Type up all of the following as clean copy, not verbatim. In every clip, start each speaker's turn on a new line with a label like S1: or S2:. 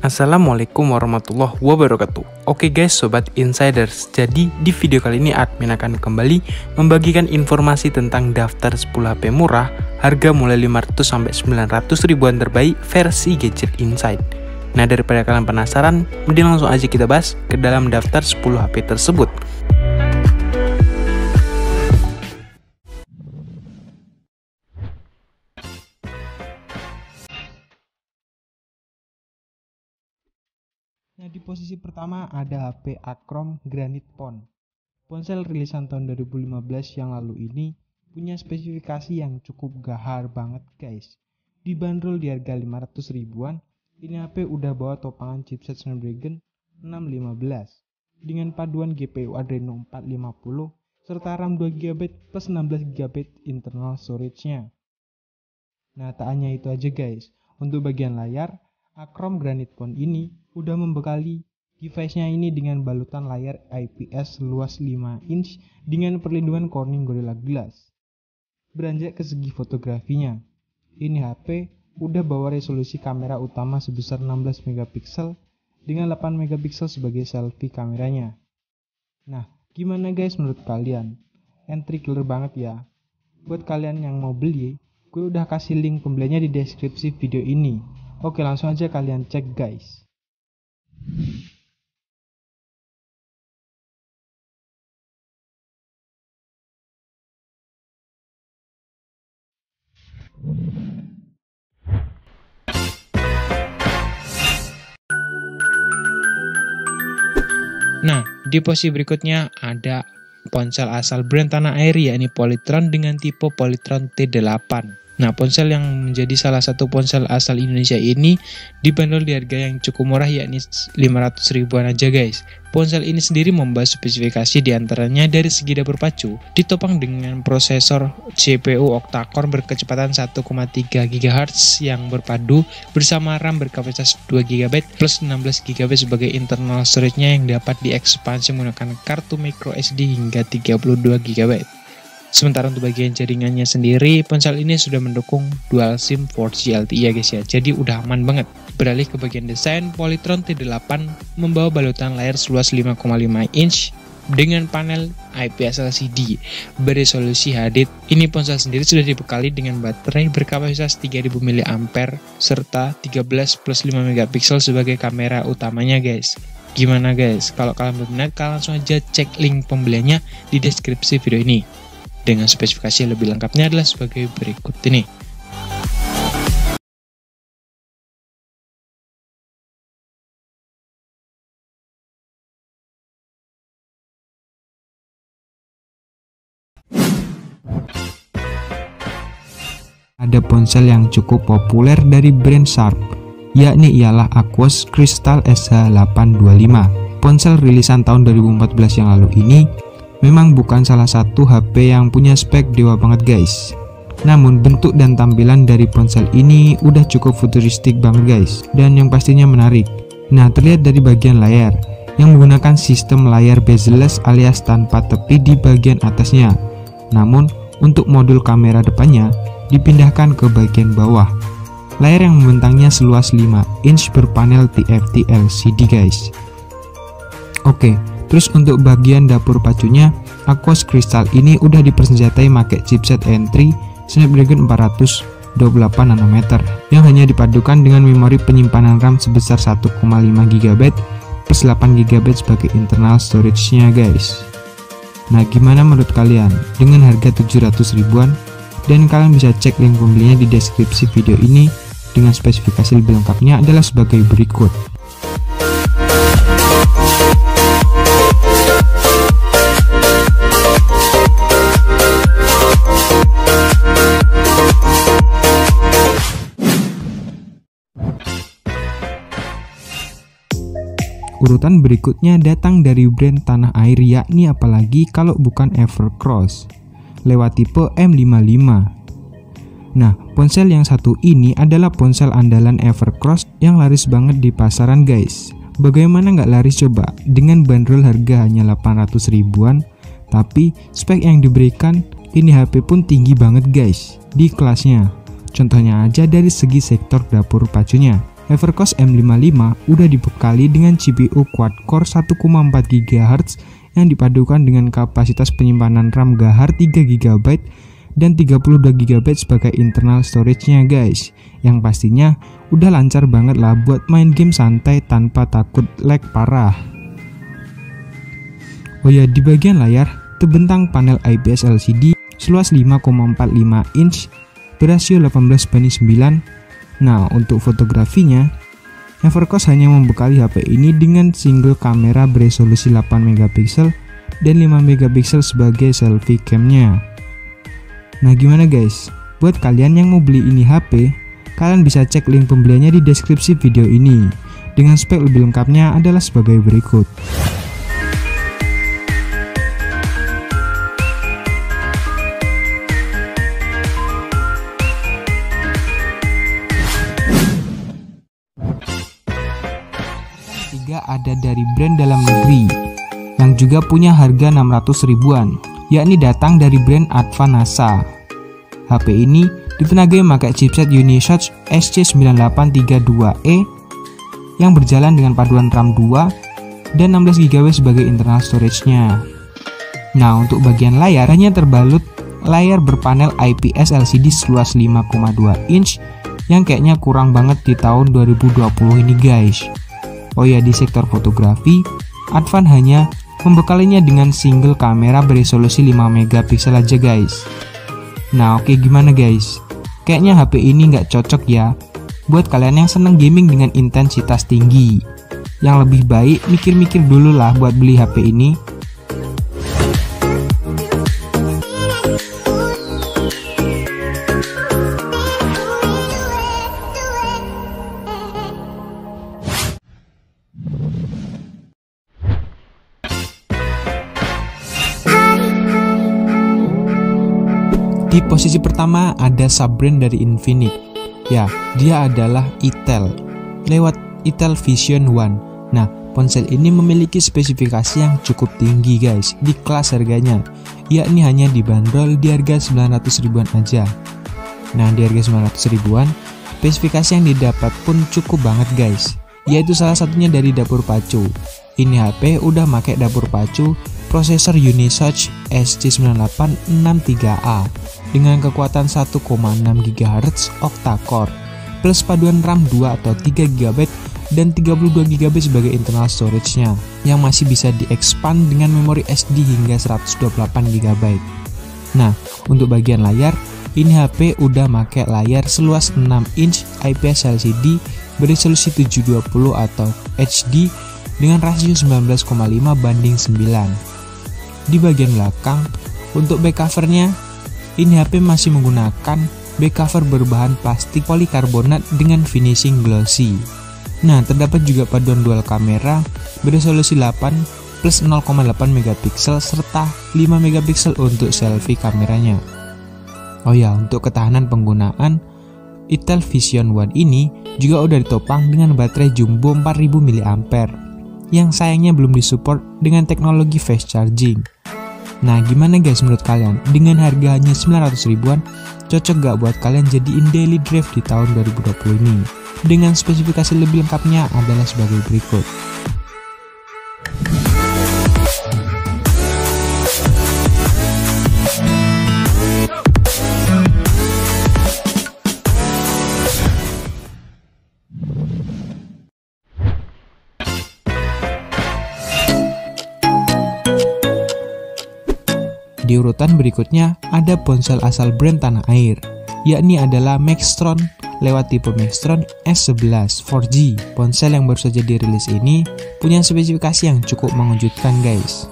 S1: Assalamualaikum warahmatullahi wabarakatuh. Oke guys, sobat insiders. Jadi di video kali ini admin akan kembali membagikan informasi tentang daftar 10 HP murah harga mulai 500 sampai 900 ribuan terbaik versi Gadget Insight. Nah, daripada kalian penasaran, mending langsung aja kita bahas ke dalam daftar 10 HP tersebut. Nah, di posisi pertama ada HP Acrom Granite Phone. Ponsel rilisan tahun 2015 yang lalu ini punya spesifikasi yang cukup gahar banget guys. Dibanderol di harga 500 ribuan, ini HP udah bawa topangan chipset Snapdragon 615 dengan paduan GPU Adreno 450 serta RAM 2GB plus 16GB internal storage-nya. Nah, tak hanya itu aja guys, untuk bagian layar, Acrom Granite Phone ini udah membekali device-nya ini dengan balutan layar IPS luas 5 inch dengan perlindungan Corning Gorilla Glass. Beranjak ke segi fotografinya, ini HP udah bawa resolusi kamera utama sebesar 16 megapiksel dengan 8 megapiksel sebagai selfie kameranya. Nah, gimana guys menurut kalian? Entry killer banget ya. Buat kalian yang mau beli, gue udah kasih link pembeliannya di deskripsi video ini. Oke, langsung aja kalian cek guys.
S2: Nah, di posisi berikutnya ada ponsel asal brand tanah air yakni Polytron dengan tipe Polytron T8. Nah, ponsel yang menjadi salah satu ponsel asal Indonesia ini dibanderol di harga yang cukup murah yakni 500 ribuan aja guys. Ponsel ini sendiri membawa spesifikasi diantaranya dari segi dapur pacu, ditopang dengan prosesor CPU octa-core berkecepatan 1,3 GHz yang berpadu bersama RAM berkapasitas 2GB plus 16GB sebagai internal storage-nya yang dapat diekspansi menggunakan kartu microSD hingga 32GB. Sementara untuk bagian jaringannya sendiri, ponsel ini sudah mendukung dual SIM 4G LTE ya guys ya, jadi udah aman banget. Beralih ke bagian desain, Polytron T8 membawa balutan layar seluas 5,5 inch dengan panel IPS LCD beresolusi HD. Ini ponsel sendiri sudah dibekali dengan baterai berkapasitas 3000 mAh serta 13 plus 5 megapiksel sebagai kamera utamanya guys. Gimana guys? Kalau kalian berminat, kalian langsung aja cek link pembeliannya di deskripsi video ini. Dengan spesifikasi lebih lengkapnya adalah sebagai berikut ini.
S3: Ada ponsel yang cukup populer dari brand Sharp, yakni ialah Aquos Crystal SH825. Ponsel rilisan tahun 2014 yang lalu ini memang bukan salah satu HP yang punya spek dewa banget guys. Namun bentuk dan tampilan dari ponsel ini udah cukup futuristik banget guys, dan yang pastinya menarik. Nah, terlihat dari bagian layar yang menggunakan sistem layar bezel-less alias tanpa tepi di bagian atasnya. Namun untuk modul kamera depannya dipindahkan ke bagian bawah. Layar yang membentangnya seluas 5 inch berpanel TFT LCD guys. Oke, terus untuk bagian dapur pacunya, Aquos Crystal ini udah dipersenjatai pakai chipset N3 Snapdragon 428 nanometer yang hanya dipadukan dengan memori penyimpanan RAM sebesar 1,5 GB plus 8 GB sebagai internal storage-nya guys. Nah, gimana menurut kalian dengan harga 700 ribuan? Dan kalian bisa cek link pembelinya di deskripsi video ini. Dengan spesifikasi lebih lengkapnya adalah sebagai berikut. Urutan berikutnya datang dari brand tanah air, yakni apalagi kalau bukan Evercross lewat tipe M55. Nah, ponsel yang satu ini adalah ponsel andalan Evercross yang laris banget di pasaran guys. Bagaimana nggak laris coba? Dengan bandrol harga hanya 800 ribuan, tapi spek yang diberikan ini HP pun tinggi banget guys di kelasnya. Contohnya aja dari segi sektor dapur pacunya. Evercost M55 udah dibekali dengan CPU quad-core 1,4 GHz yang dipadukan dengan kapasitas penyimpanan RAM gahar 3 GB dan 32 GB sebagai internal storage-nya guys. Yang pastinya udah lancar banget lah buat main game santai tanpa takut lag parah. Oh ya, di bagian layar terbentang panel IPS LCD seluas 5,45 inch berasio 18:9. Nah, untuk fotografinya, Evercost hanya membekali HP ini dengan single kamera beresolusi 8 MP dan 5 MP sebagai selfie cam-nya. Nah, gimana guys? Buat kalian yang mau beli ini HP, kalian bisa cek link pembeliannya di deskripsi video ini. Dengan spek lebih lengkapnya adalah sebagai berikut. Ada dari brand dalam negeri yang juga punya harga 600 ribuan, yakni datang dari brand Advan NASA. HP ini ditenagai memakai chipset Unisoc SC9832E yang berjalan dengan paduan RAM 2 dan 16 GB sebagai internal storage-nya. Nah, untuk bagian layar hanya terbalut layar berpanel IPS LCD seluas 5,2 inch yang kayaknya kurang banget di tahun 2020 ini guys. Oh ya, di sektor fotografi, Advan hanya membekalinya dengan single kamera beresolusi 5 MP aja guys. Nah oke, gimana guys? Kayaknya HP ini nggak cocok ya buat kalian yang seneng gaming dengan intensitas tinggi. Yang lebih baik mikir-mikir dulu lah buat beli HP ini. Di posisi pertama ada sub-brand dari Infinix. Ya, dia adalah Itel lewat Itel Vision One. Nah, ponsel ini memiliki spesifikasi yang cukup tinggi guys di kelas harganya, yakni hanya dibanderol di harga 900 ribuan aja. Nah, di harga 900 ribuan, spesifikasi yang didapat pun cukup banget guys, yaitu salah satunya dari dapur pacu. Ini HP udah pakai dapur pacu prosesor Unisoc SC9863A dengan kekuatan 1,6 GHz octa-core plus paduan RAM 2 atau 3 GB dan 32 GB sebagai internal storage-nya yang masih bisa di-expand dengan memori SD hingga 128 GB. Nah, untuk bagian layar, ini HP udah pakai layar seluas 6 inch IPS LCD beresolusi 720 atau HD dengan rasio 19,5:9. Di bagian belakang, untuk back covernya, ini HP masih menggunakan back cover berbahan plastik polikarbonat dengan finishing glossy. Nah, terdapat juga paduan dual kamera beresolusi 8 plus 0,8 MP serta 5 MP untuk selfie kameranya. Oh ya, untuk ketahanan penggunaan, Itel Vision One ini juga udah ditopang dengan baterai jumbo 4000 mAh yang sayangnya belum disupport dengan teknologi fast charging. Nah, gimana guys menurut kalian? Dengan harga hanya 900 ribuan, cocok gak buat kalian jadiin daily drive di tahun 2020 ini? Dengan spesifikasi lebih lengkapnya adalah sebagai berikut. Di urutan berikutnya ada ponsel asal brand tanah air, yakni adalah Maxtron lewat tipe Maxtron S11 4G. Ponsel yang baru saja dirilis ini punya spesifikasi yang cukup mengejutkan guys.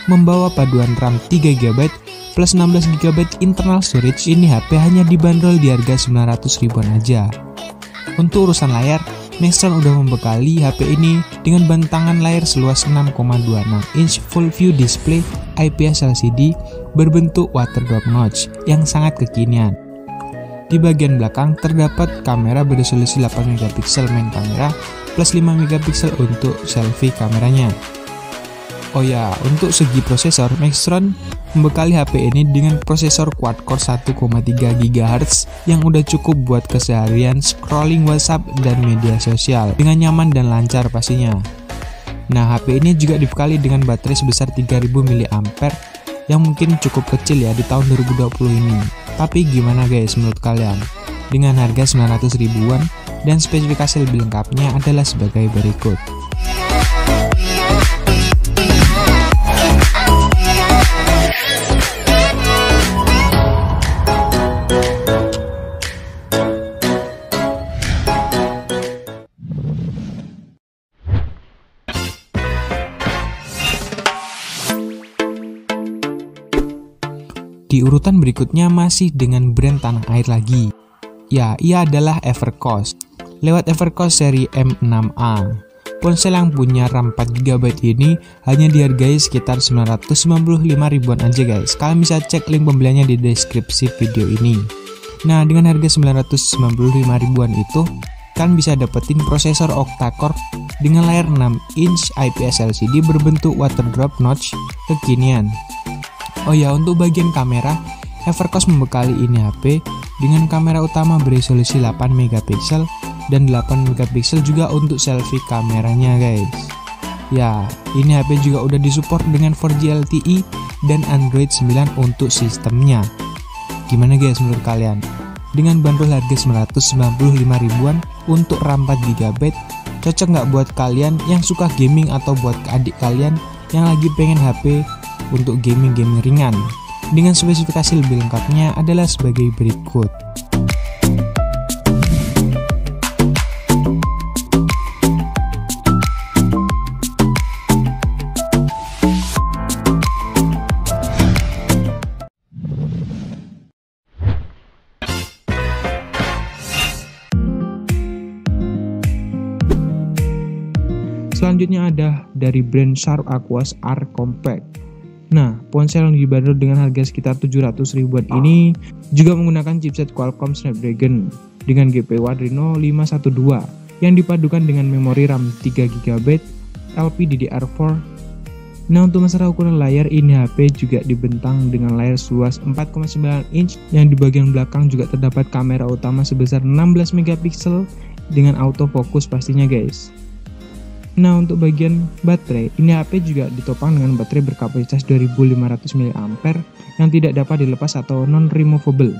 S3: Membawa paduan RAM 3 GB plus 16 GB internal storage, ini HP hanya dibanderol di harga 900 ribuan aja. Untuk urusan layar, Maxtron udah membekali HP ini dengan bentangan layar seluas 6,26 inch full view display IPS LCD berbentuk water drop notch yang sangat kekinian. Di bagian belakang terdapat kamera beresolusi 8 MP main kamera plus 5 MP untuk selfie kameranya. Oh ya, untuk segi prosesor, Maxtron membekali HP ini dengan prosesor quad-core 1,3 GHz yang udah cukup buat keseharian scrolling WhatsApp dan media sosial dengan nyaman dan lancar pastinya. Nah, HP ini juga dibekali dengan baterai sebesar 3000 mAh yang mungkin cukup kecil ya di tahun 2020 ini. Tapi gimana guys menurut kalian? Dengan harga 900 ribuan dan spesifikasi lebih lengkapnya adalah sebagai berikut. Di urutan berikutnya masih dengan brand tanah air lagi. Ya, ia adalah Evercost. Lewat Evercost seri M6A. Ponsel yang punya RAM 4GB ini hanya dihargai sekitar 995 ribuan aja guys. Kalian bisa cek link pembeliannya di deskripsi video ini. Nah, dengan harga 995 ribuan itu, kalian bisa dapetin prosesor octa-core dengan layar 6 inch IPS LCD berbentuk water drop notch kekinian. Oh ya, untuk bagian kamera, Evercost membekali ini HP dengan kamera utama beresolusi 8 MP dan 8 MP juga untuk selfie kameranya guys. Ya, ini HP juga udah disupport dengan 4G LTE dan Android 9 untuk sistemnya. Gimana guys menurut kalian? Dengan bandrol harga 995 ribuan untuk RAM 4GB, cocok nggak buat kalian yang suka gaming atau buat adik kalian yang lagi pengen HP untuk gaming ringan? Dengan spesifikasi lebih lengkapnya adalah sebagai berikut.
S2: Selanjutnya ada dari brand Sharp Aquos R Compact. Nah, ponsel yang dibanderol dengan harga sekitar 700 ribuan ini juga menggunakan chipset Qualcomm Snapdragon dengan GPU Adreno 512 yang dipadukan dengan memori RAM 3GB LPDDR4. Nah, untuk masalah ukuran layar, ini HP juga dibentang dengan layar seluas 4,9 inch yang di bagian belakang juga terdapat kamera utama sebesar 16 MP dengan autofocus pastinya guys. Nah, untuk bagian baterai, ini HP juga ditopang dengan baterai berkapasitas 2500 mAh yang tidak dapat dilepas atau non-removable.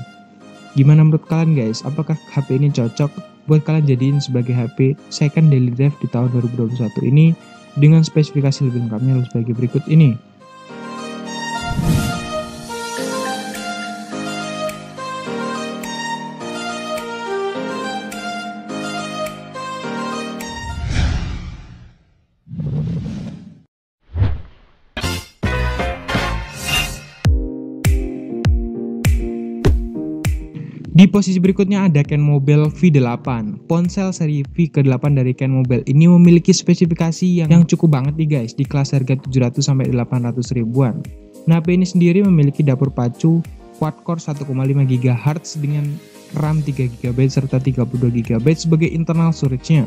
S2: Gimana menurut kalian guys? Apakah HP ini cocok buat kalian jadiin sebagai HP second daily drive di tahun 2021 ini? Dengan spesifikasi lebih lengkapnya sebagai berikut ini. Di posisi berikutnya ada Ken Mobile V8. Ponsel seri V ke-8 dari Ken Mobile ini memiliki spesifikasi yang cukup banget nih guys, di kelas harga 700 sampai 800 ribuan. Nah, HP ini sendiri memiliki dapur pacu quad-core 1,5 GHz dengan RAM 3GB serta 32GB sebagai internal storage-nya.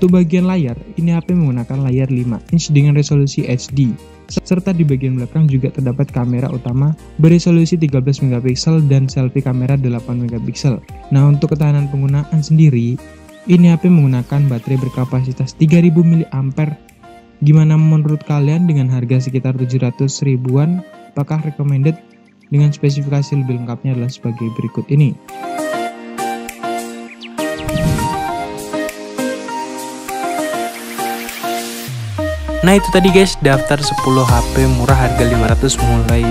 S2: Untuk bagian layar, ini HP menggunakan layar 5 inch dengan resolusi HD. Serta di bagian belakang juga terdapat kamera utama beresolusi 13 MP dan selfie kamera 8 MP. Nah, untuk ketahanan penggunaan sendiri, ini HP menggunakan baterai berkapasitas 3000 mAh. Gimana menurut kalian dengan harga sekitar 700 ribuan? Apakah recommended? Dengan spesifikasi lebih lengkapnya adalah sebagai berikut ini.
S3: Nah, itu tadi guys, daftar 10 HP murah harga 500 mulai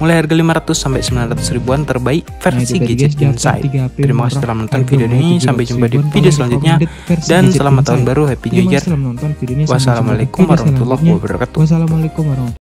S3: harga 500 sampai 900 ribuan terbaik versi Gadget Insight. Terima kasih telah menonton video ini, sampai jumpa di video selanjutnya dan selamat tahun baru, Happy New Year. Wassalamualaikum warahmatullahi wabarakatuh.